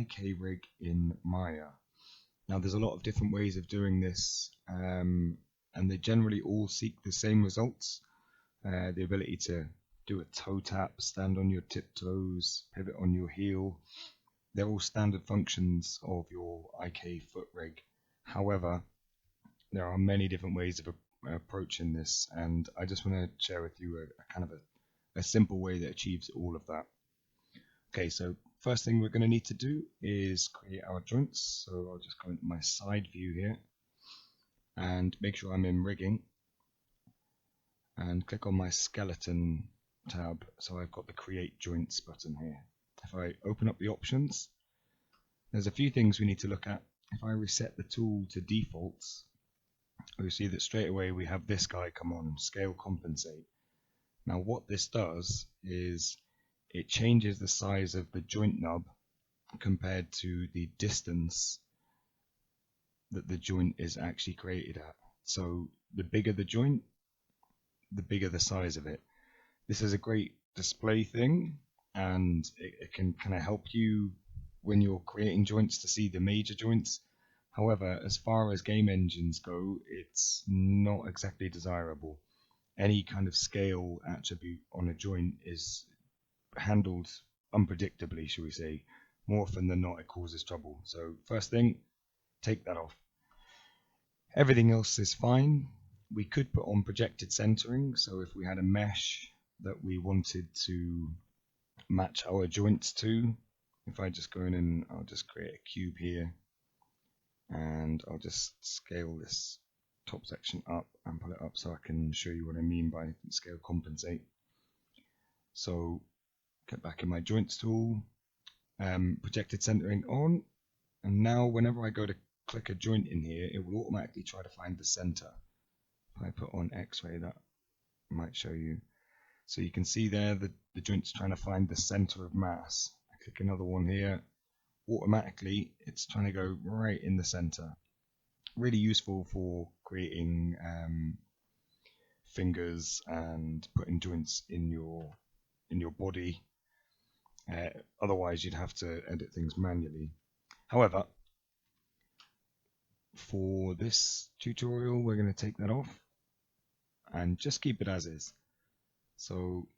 IK rig in Maya. Now there's a lot of different ways of doing this, and they generally all seek the same results. The ability to do a toe tap, stand on your tiptoes, pivot on your heel. They're all standard functions of your IK foot rig. However, there are many different ways of approaching this, and I just want to share with you a kind of a simple way that achieves all of that. Okay, so first thing we're going to need to do is create our joints. So I'll just go into my side view here and make sure I'm in rigging and click on my skeleton tab. So I've got the create joints button here. If I open up the options, there's a few things we need to look at. If I reset the tool to defaults, we see that straight away we have this guy come on, scale compensate. Now what this does is it changes the size of the joint nub compared to the distance that the joint is actually created at. So the bigger the joint, the bigger the size of it. This is a great display thing, and it can kind of help you when you're creating joints to see the major joints. However, as far as game engines go, it's not exactly desirable. Any kind of scale attribute on a joint is handled unpredictably, shall we say. More often than not, it causes trouble. So first thing, take that off. Everything else is fine. We could put on projected centering, so if we had a mesh that we wanted to match our joints to, if I just go in and I'll just create a cube here, and I'll just scale this top section up and pull it up so I can show you what I mean by scale compensate. So get back in my joints tool, projected centering on, and now whenever I go to click a joint in here, it will automatically try to find the center. If I put on X-ray, that might show you. So you can see there that the joint's trying to find the center of mass. I click another one here, automatically it's trying to go right in the center. Really useful for creating fingers and putting joints in your body. Otherwise you'd have to edit things manually. However, for this tutorial we're going to take that off and just keep it as is. So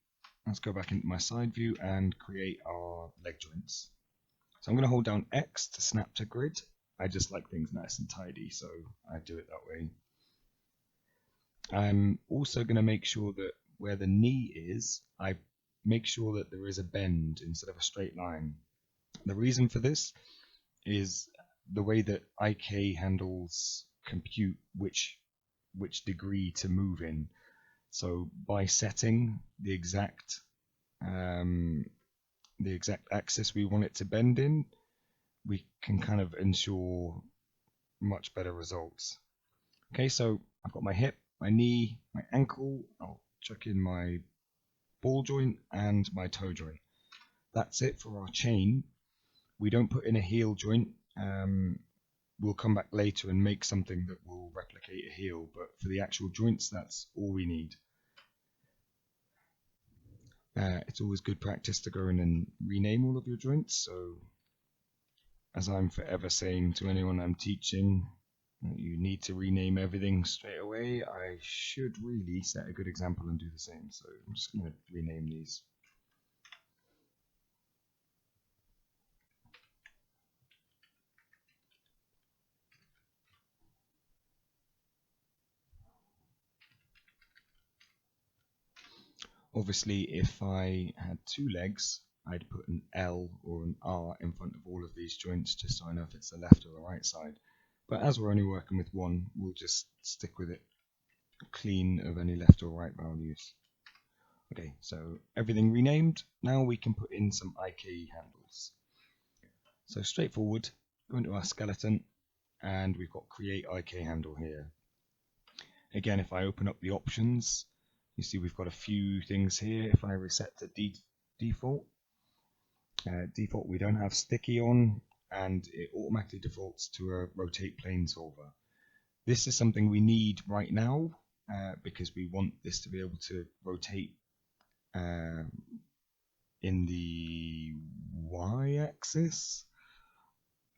let's go back into my side view and create our leg joints. So I'm going to hold down X to snap to grid. I just like things nice and tidy, so I do it that way. I'm also going to make sure that where the knee is, I make sure that there is a bend instead of a straight line. The reason for this is the way that IK handles compute which degree to move in. So by setting the exact axis we want it to bend in, we can kind of ensure much better results. Okay, so I've got my hip, my knee, my ankle, I'll chuck in my ball joint and my toe joint. That's it for our chain. We don't put in a heel joint. We'll come back later and make something that will replicate a heel, but for the actual joints, that's all we need. It's always good practice to go in and rename all of your joints. So as I'm forever saying to anyone I'm teaching, you need to rename everything straight away. I should really set a good example and do the same. So I'm just going to rename these. Obviously, if I had two legs, I'd put an L or an R in front of all of these joints just so I know if it's the left or the right side. But as we're only working with one, we'll just stick with it clean of any left or right values. Okay, so everything renamed. Now we can put in some IK handles. So straightforward, go into our skeleton and we've got create IK handle here. Again, if I open up the options, you see we've got a few things here. If I reset to default, we don't have sticky on, and it automatically defaults to a rotate plane solver. This is something we need right now because we want this to be able to rotate in the y-axis.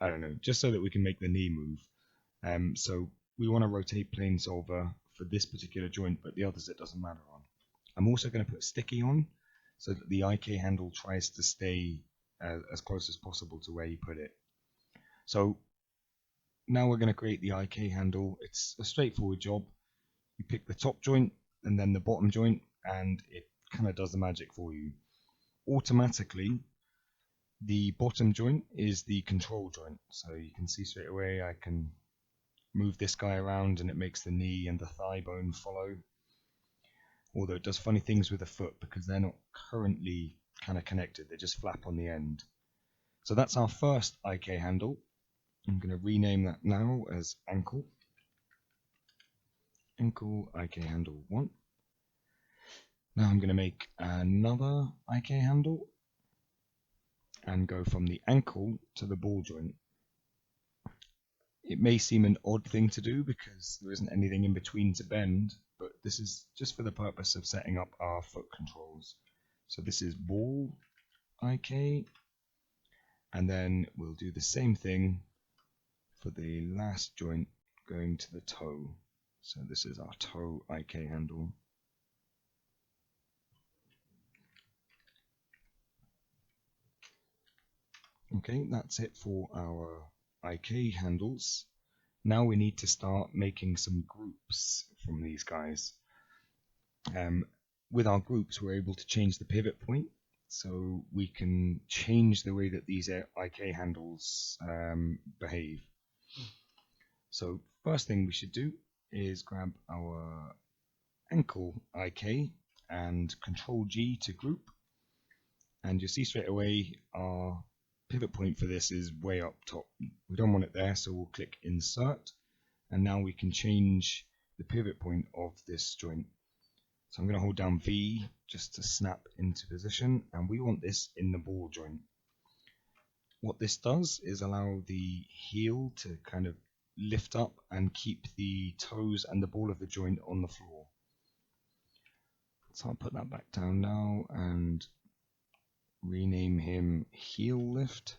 I don't know, just so that we can make the knee move. So we want to rotate plane solver for this particular joint, but the others it doesn't matter on. I'm also going to put sticky on so that the IK handle tries to stay as close as possible to where you put it. So now we're going to create the IK handle. It's a straightforward job. You pick the top joint and then the bottom joint, and it kind of does the magic for you. Automatically, the bottom joint is the control joint. So you can see straight away I can move this guy around and it makes the knee and the thigh bone follow. Although it does funny things with the foot because they're not currently kind of connected, they just flap on the end. So that's our first IK handle. I'm going to rename that now as ankle. Ankle IK handle 1. Now I'm going to make another IK handle and go from the ankle to the ball joint. It may seem an odd thing to do because there isn't anything in between to bend, but this is just for the purpose of setting up our foot controls. So this is ball IK, and then we'll do the same thing for the last joint going to the toe. So this is our toe IK handle. Okay, that's it for our IK handles. Now we need to start making some groups from these guys. With our groups, we're able to change the pivot point, so we can change the way that these IK handles behave. So first thing we should do is grab our ankle IK and Control G to group, and you'll see straight away our pivot point for this is way up top. We don't want it there, so we'll click Insert, and now we can change the pivot point of this joint. So I'm going to hold down V just to snap into position, and we want this in the ball joint. What this does is allow the heel to kind of lift up and keep the toes and the ball of the joint on the floor. So I'll put that back down now and rename him heel lift.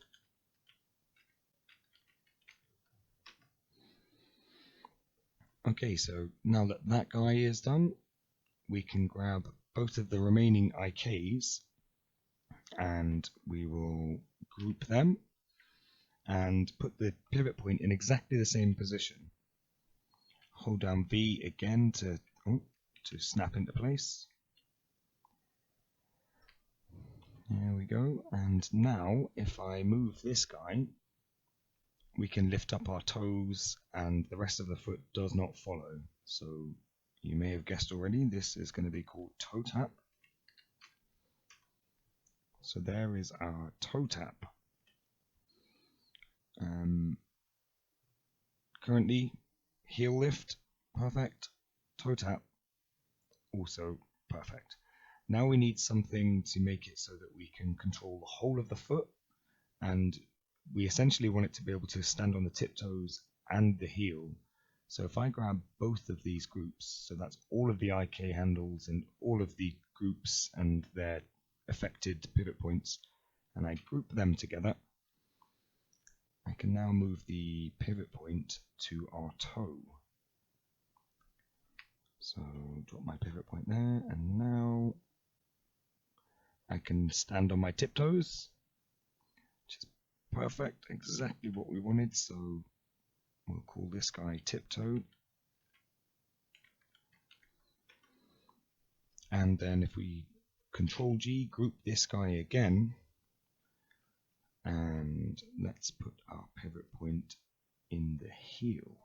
Okay, so now that that guy is done, we can grab both of the remaining IKs and we will group them and put the pivot point in exactly the same position. Hold down V again to snap into place. There we go. And now if I move this guy, we can lift up our toes and the rest of the foot does not follow. So you may have guessed already, this is going to be called toe tap. So there is our toe tap. Currently, heel lift, perfect. Toe tap, also perfect. Now we need something to make it so that we can control the whole of the foot, and we essentially want it to be able to stand on the tiptoes and the heel. So if I grab both of these groups, so that's all of the IK handles and all of the groups and their affected pivot points, and I group them together, I can now move the pivot point to our toe. So drop my pivot point there, and now I can stand on my tiptoes, which is perfect, exactly what we wanted. So we'll call this guy tiptoe. And then if we Control G, group this guy again, and let's put our pivot point in the heel.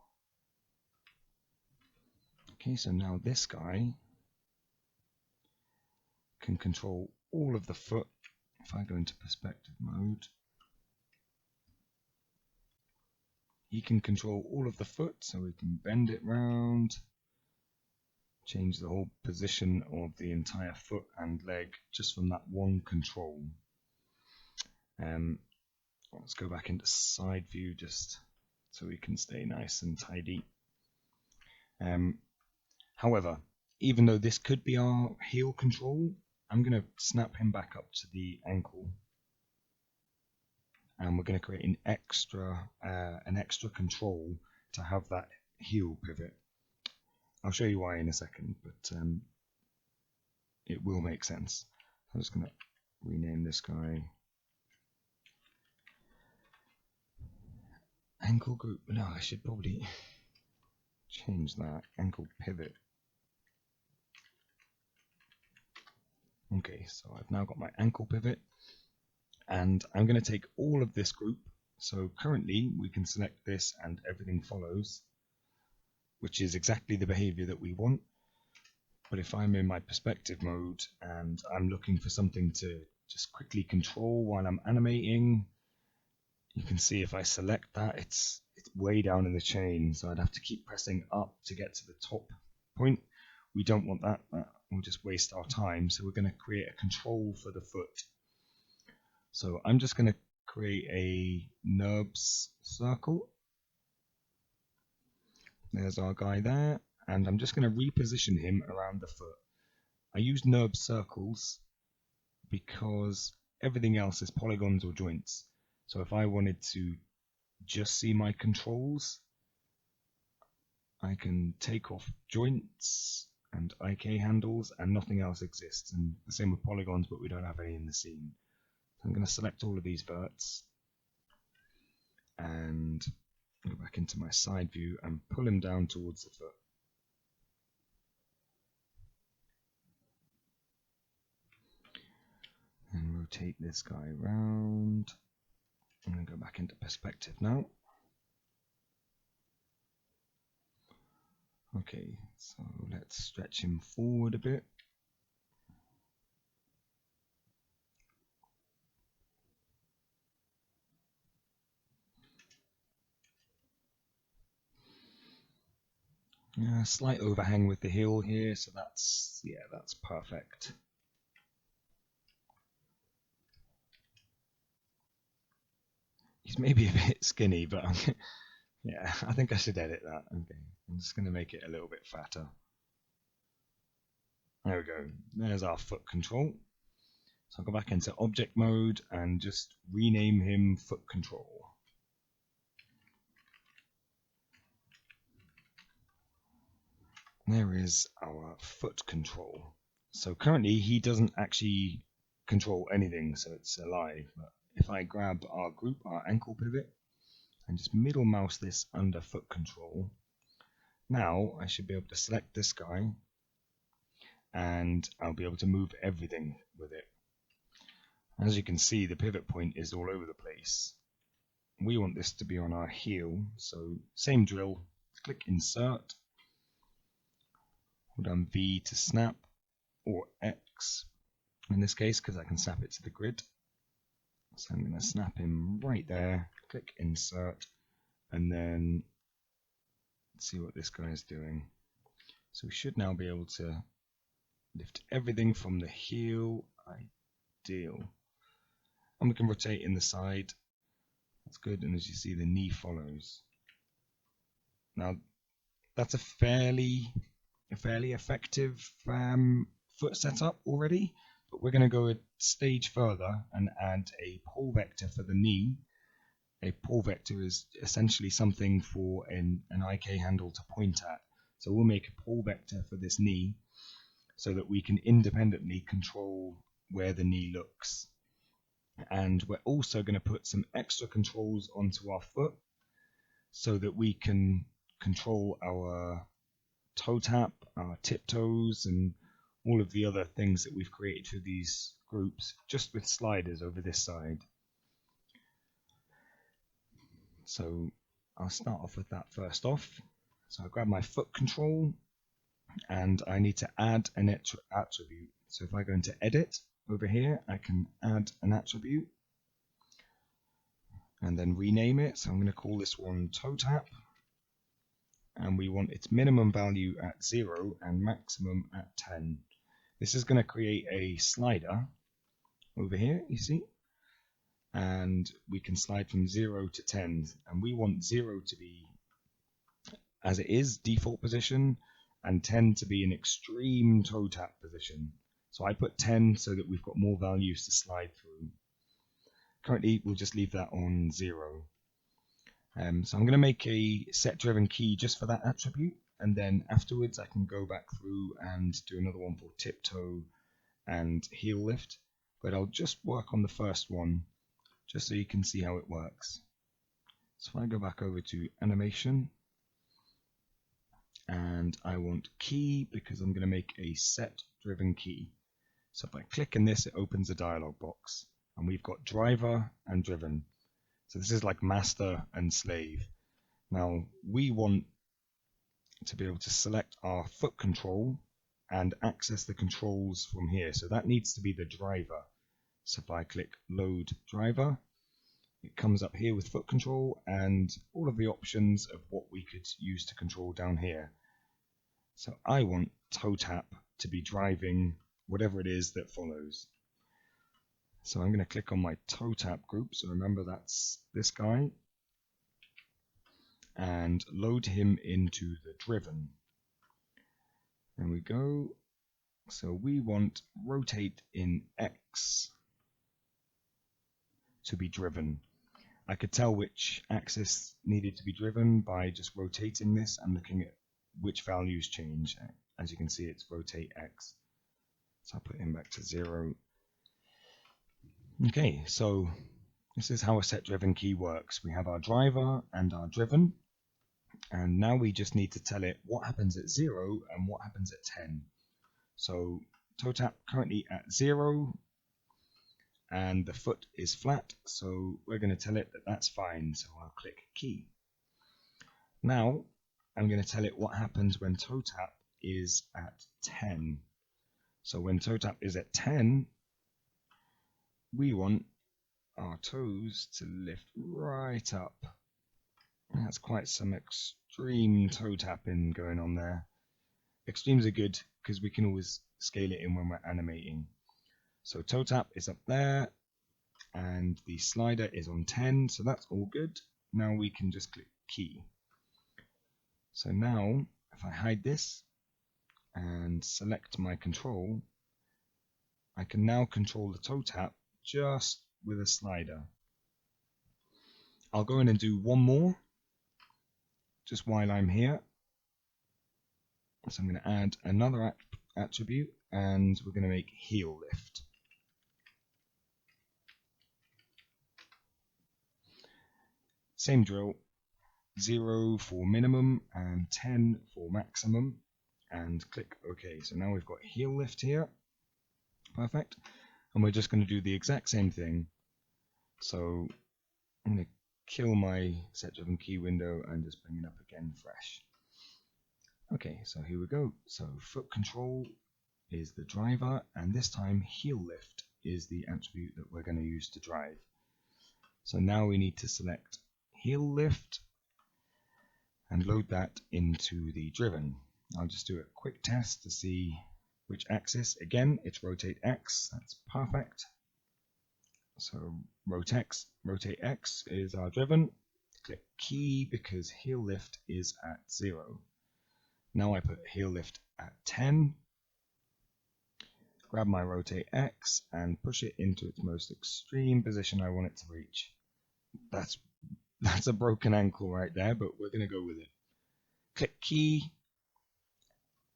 Okay, so now this guy can control all of the foot. If I go into perspective mode, he can control all of the foot, so we can bend it round, change the whole position of the entire foot and leg just from that one control. Let's go back into side view just so we can stay nice and tidy. However, even though this could be our heel control, I'm going to snap him back up to the ankle. and we're going to create an extra control to have that heel pivot. I'll show you why in a second, but it will make sense. I'm just going to rename this guy ankle group. No, I should probably change that. Ankle pivot. Okay, so I've now got my ankle pivot, and I'm going to take all of this group. So currently we can select this and everything follows, which is exactly the behavior that we want. But if I'm in my perspective mode and I'm looking for something to just quickly control while I'm animating, you can see if I select that, it's way down in the chain, so I'd have to keep pressing up to get to the top point. We don't want that. That will just waste our time, so we're going to create a control for the foot. So I'm just going to create a nurbs circle. There's our guy there, and I'm just going to reposition him around the foot. I use nurbs circles because everything else is polygons or joints. So if I wanted to just see my controls, I can take off joints and IK handles and nothing else exists. And the same with polygons, but we don't have any in the scene. So I'm going to select all of these verts and go back into my side view and pull him down towards the foot. And rotate this guy around. I'm going to go back into perspective now. Okay, so let's stretch him forward a bit. Slight overhang with the heel here, so that's perfect. He's maybe a bit skinny, but yeah, I think I should edit that. Okay, I'm just going to make it a little bit fatter. There we go. There's our foot control. So I'll go back into object mode and just rename him foot control. There is our foot control. So currently he doesn't actually control anything, so it's alive. But if I grab our group, our ankle pivot, and just middle mouse this under foot control, now I should be able to select this guy and I'll be able to move everything with it. As you can see, the pivot point is all over the place. We want this to be on our heel, so same drill, click insert, hold down V to snap, or X in this case because I can snap it to the grid. So I'm going to snap him right there, click insert, and then let's see what this guy is doing. So we should now be able to lift everything from the heel. Ideal. And we can rotate in the side. That's good, and as you see, the knee follows. Now that's a fairly effective foot setup already, but we're going to go a stage further and add a pull vector for the knee. A pull vector is essentially something for an IK handle to point at. So we'll make a pull vector for this knee so that we can independently control where the knee looks. And we're also going to put some extra controls onto our foot so that we can control our toe tap, our tiptoes, and all of the other things that we've created for these groups just with sliders over this side. So I'll start off with that first off. So I grab my foot control and I need to add an attribute. So if I go into edit over here, I can add an attribute and then rename it. So I'm going to call this one toe tap, and we want its minimum value at 0 and maximum at 10. This is going to create a slider over here, you see, and we can slide from 0 to 10, and we want 0 to be as it is, default position, and 10 to be an extreme toe tap position. So I put 10 so that we've got more values to slide through. currently we'll just leave that on 0. So I'm going to make a set driven key just for that attribute, and then afterwards I can go back through and do another one for tiptoe and heel lift, but I'll just work on the first one just so you can see how it works. So if I go back over to animation, and I want key because I'm going to make a set driven key. So if I click in this, it opens a dialog box, and we've got driver and driven. So this is like master and slave. Now we want to be able to select our foot control and access the controls from here. So that needs to be the driver. So if I click load driver, it comes up here with foot control and all of the options of what we could use to control down here. So I want toe tap to be driving whatever it is that follows. So I'm going to click on my toe tap group. So remember that's this guy, and load him into the driven. There we go. So we want rotate in X to be driven. I could tell which axis needed to be driven by just rotating this and looking at which values change. As you can see, it's rotate X. So I'll put him back to 0. Okay, so this is how a set driven key works. We have our driver and our driven, and now we just need to tell it what happens at 0 and what happens at 10. So toe tap currently at 0, and the foot is flat, so we're going to tell it that that's fine. So I'll click key. Now I'm going to tell it what happens when toe tap is at 10. So when toe tap is at 10, we want our toes to lift right up. That's quite some extreme toe tapping going on there. Extremes are good because we can always scale it in when we're animating. So toe tap is up there and the slider is on 10, so that's all good. Now we can just click key. So now if I hide this and select my control, I can now control the toe tap just with a slider. I'll go in and do one more just while I'm here. So I'm going to add another attribute, and we're going to make heel lift. Same drill, 0 for minimum and 10 for maximum, and click OK. So now we've got heel lift here. Perfect. And we're just going to do the exact same thing. So I'm going to kill my set driven key window and just bring it up again fresh. Okay, so here we go. So foot control is the driver, and this time heel lift is the attribute that we're going to use to drive. So now we need to select heel lift and load that into the driven. I'll just do a quick test to see which axis. Again, it's rotate X. That's perfect. So rotate X is our driven. Click key because heel lift is at 0. Now I put heel lift at 10. Grab my rotate X and push it into its most extreme position I want it to reach. That's a broken ankle right there, but we're going to go with it. Click key,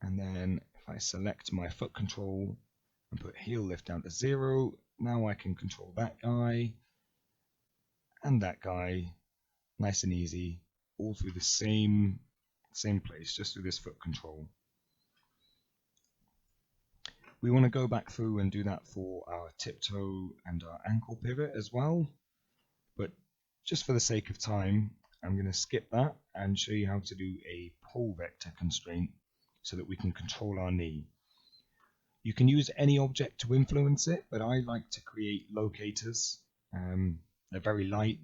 and then if I select my foot control and put heel lift down to 0, now I can control that guy and that guy nice and easy, all through the same place, just through this foot control. We want to go back through and do that for our tiptoe and our ankle pivot as well, but just for the sake of time, I'm going to skip that and show you how to do a pole vector constraint so that we can control our knee. You can use any object to influence it, but I like to create locators. They're very light.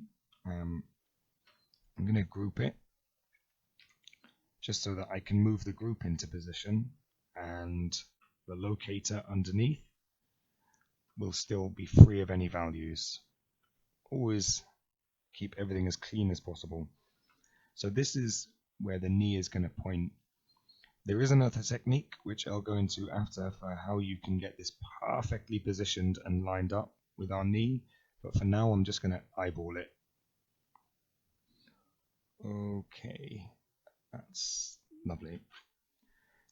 I'm going to group it just so that I can move the group into position, and the locator underneath will still be free of any values. Always keep everything as clean as possible. So this is where the knee is going to point. There is another technique which I'll go into after for how you can get this perfectly positioned and lined up with our knee, but for now I'm just going to eyeball it. Okay, that's lovely.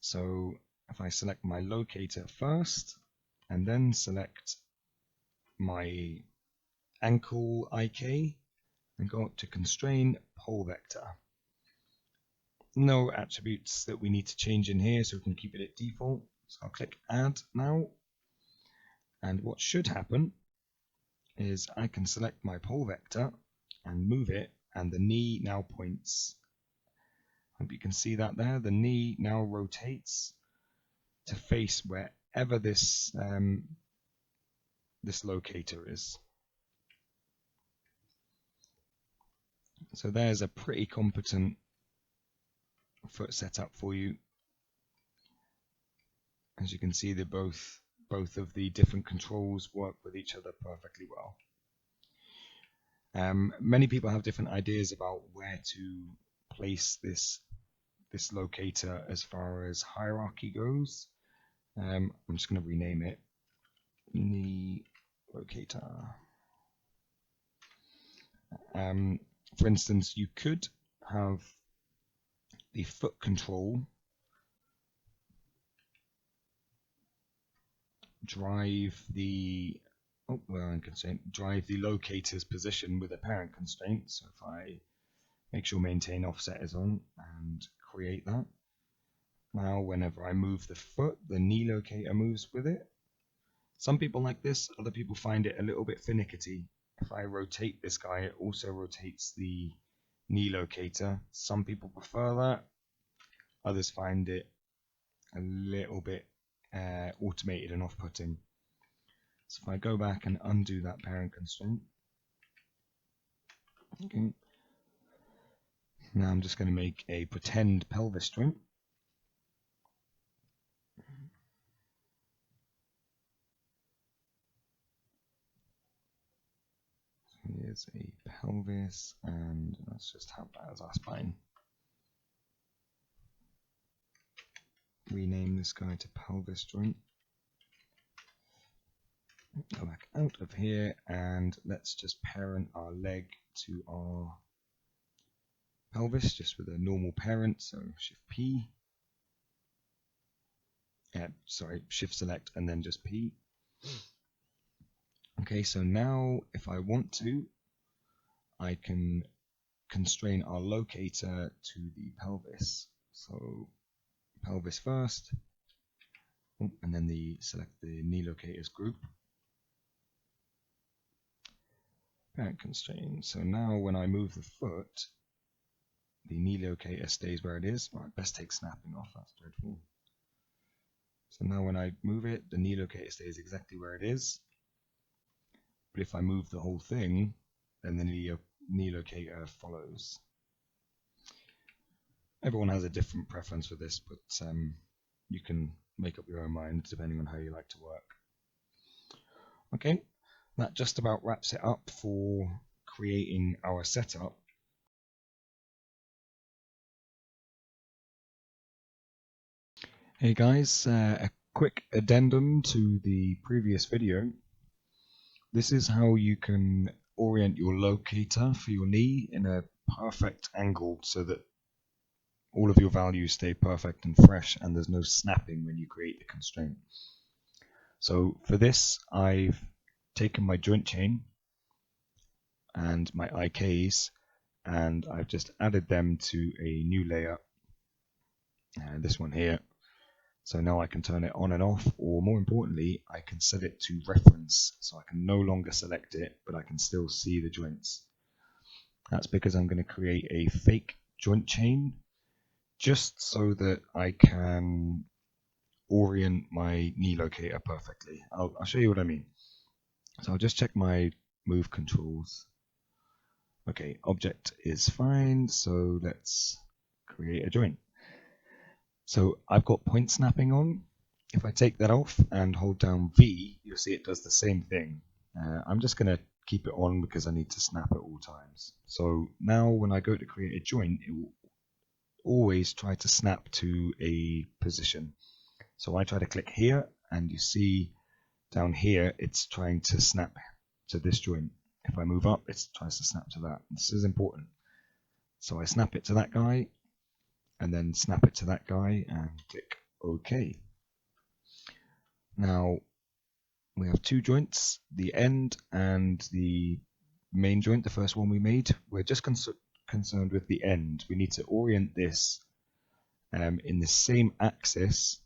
So if I select my locator first and then select my ankle IK and go up to constrain pole vector. No attributes that we need to change in here, so we can keep it at default. So I'll click add now, and what should happen is I can select my pole vector and move it, and the knee now points. Hope you can see that there. The knee now rotates to face wherever this this locator is. So there's a pretty competent foot setup for you. As you can see, they both of the different controls work with each other perfectly well. Many people have different ideas about where to place this locator as far as hierarchy goes. I'm just going to rename it knee locator. For instance, you could have the foot control drive the locator's position with a parent constraint. So if I make sure maintain offset is on and create that, now whenever I move the foot, the knee locator moves with it. Some people like this, other people find it a little bit finicky. If I rotate this guy, it also rotates the knee locator. Some people prefer that, others find it a little bit automated and off-putting. So if I go back and undo that parent constraint, okay, now I'm just going to make a pretend pelvis joint. So here's a pelvis, and let's just have that as our spine. Rename this guy to pelvis joint. Go back out of here, and let's just parent our leg to our pelvis just with a normal parent. So Shift P, Shift Select and then just P. Okay, so now if I want to, I can constrain our locator to the pelvis. So pelvis first, and then select the knee locators group. Parent constraint. So now when I move the foot, the knee locator stays where it is. Right, best take snapping off, that's dreadful. So now when I move it, the knee locator stays exactly where it is. But if I move the whole thing, then the knee locator follows. Everyone has a different preference for this, but you can make up your own mind depending on how you like to work. Okay, that just about wraps it up for creating our setup. Hey guys, a quick addendum to the previous video. This is how you can orient your locator for your knee in a perfect angle so that all of your values stay perfect and fresh and there's no snapping when you create the constraint. So for this, I've taken my joint chain and my IKs and I've just added them to a new layer, this one here. So now I can turn it on and off, or more importantly, I can set it to reference, so I can no longer select it, but I can still see the joints. That's because I'm going to create a fake joint chain, just so that I can orient my knee locator perfectly. I'll show you what I mean. So I'll just check my move controls. Okay, object is fine, so let's create a joint. So I've got point snapping on. If I take that off and hold down V, you'll see it does the same thing. I'm just going to keep it on because I need to snap at all times. So now when I go to create a joint, it will always try to snap to a position. So I try to click here, and you see down here it's trying to snap to this joint. If I move up, it tries to snap to that. This is important. So I snap it to that guy, and then snap it to that guy, and click OK. Now we have two joints, the end and the main joint, the first one we made. We're just concerned with the end. We need to orient this in the same axis,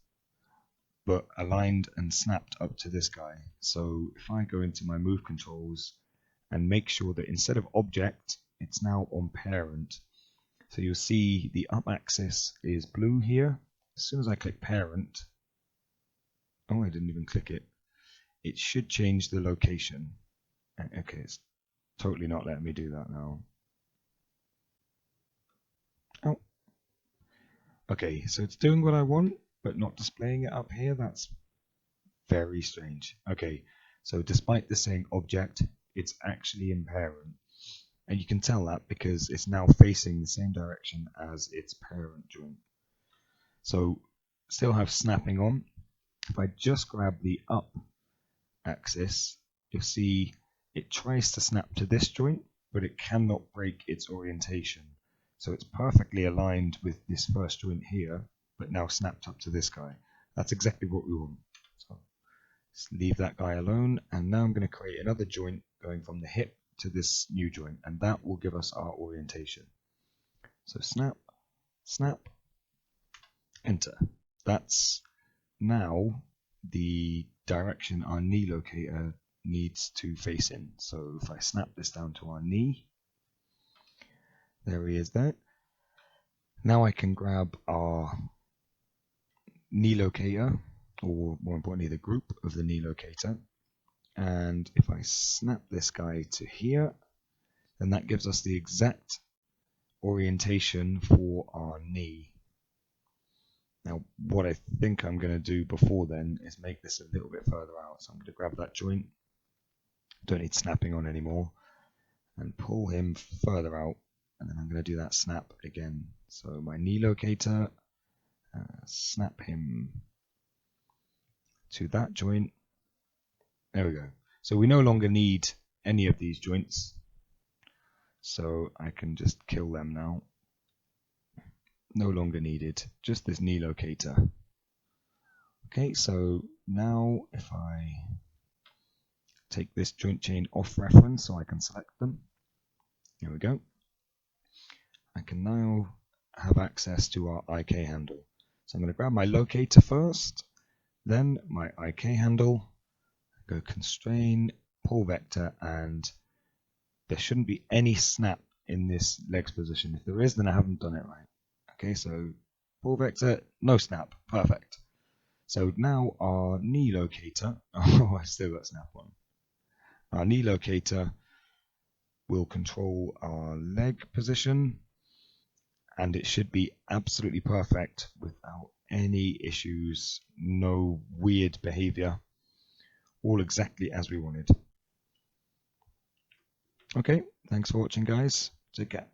but aligned and snapped up to this guy. So if I go into my move controls and make sure that instead of object, it's now on parent. So you'll see the up axis is blue here. As soon as I click parent, oh, I didn't even click it. It should change the location. Okay, it's totally not letting me do that now. Oh. Okay, so it's doing what I want, but not displaying it up here. That's very strange. Okay, so despite this saying object, it's actually in parent. And you can tell that because it's now facing the same direction as its parent joint. So still have snapping on. If I just grab the up axis, you'll see it tries to snap to this joint, but it cannot break its orientation. So it's perfectly aligned with this first joint here, but now snapped up to this guy. That's exactly what we want. So let's leave that guy alone, and now I'm going to create another joint going from the hip to this new joint, and that will give us our orientation. So snap, snap, enter. That's now the direction our knee locator needs to face in. So if I snap this down to our knee, there he is there. Now I can grab our knee locator, or more importantly the group of the knee locator, and if I snap this guy to here, then that gives us the exact orientation for our knee. Now what I think I'm going to do before then is make this a little bit further out. So I'm going to grab that joint, don't need snapping on anymore, and pull him further out, and then I'm going to do that snap again. So my knee locator, snap him to that joint. There we go. So we no longer need any of these joints, so I can just kill them now. No longer needed, just this knee locator. Okay, so now if I take this joint chain off reference so I can select them, here we go. I can now have access to our IK handle. So I'm going to grab my locator first, then my IK handle, go constrain, pull vector, and there shouldn't be any snap in this legs position. If there is, then I haven't done it right. Okay, so pull vector, no snap, perfect. So now our knee locator, oh, I still got snap on. Our knee locator will control our leg position, and it should be absolutely perfect without any issues, no weird behavior, all exactly as we wanted. Okay, thanks for watching, guys. Take care.